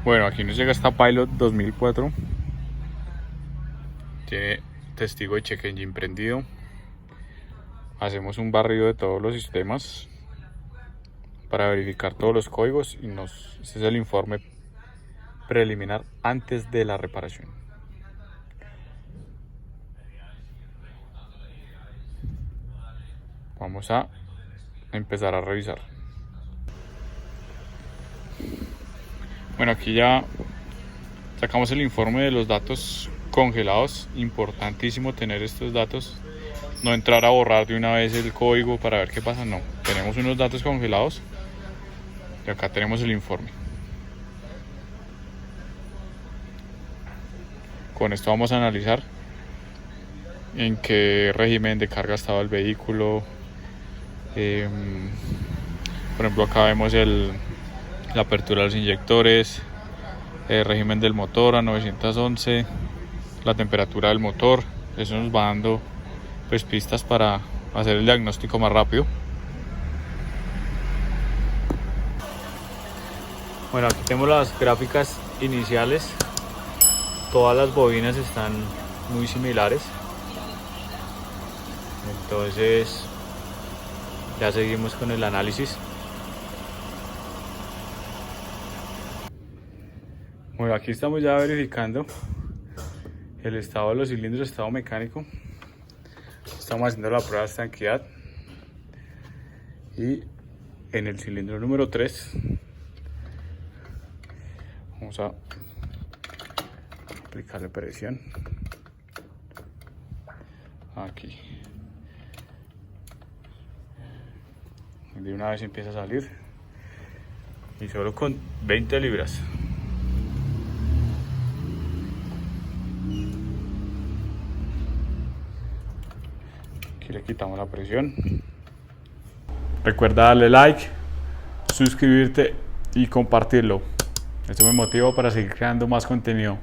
Bueno, aquí nos llega esta Pilot 2004. Tiene testigo de check engine prendido. Hacemos un barrido de todos los sistemas para verificar todos los códigos y este es el informe preliminar antes de la reparación. Vamos a empezar a revisar. Bueno, aquí ya sacamos el informe de los datos congelados. Importantísimo tener estos datos, no entrar a borrar de una vez el código para ver qué pasa. No, tenemos unos datos congelados y acá tenemos el informe. Con esto vamos a analizar en qué régimen de carga estaba el vehículo. Por ejemplo, acá vemos la apertura de los inyectores, el régimen del motor a 911, la temperatura del motor. Eso nos va dando pues pistas para hacer el diagnóstico más rápido. Bueno, aquí tenemos las gráficas iniciales. Todas las bobinas están muy similares. Entonces ya seguimos con el análisis. Bueno, aquí estamos ya verificando el estado de los cilindros, estado mecánico. Estamos haciendo la prueba de estanqueidad. Y en el cilindro número 3 vamos a aplicarle presión aquí. De una vez empieza a salir y solo con 20 libras. Aquí le quitamos la presión. Recuerda darle like, suscribirte y compartirlo. Esto me motiva para seguir creando más contenido.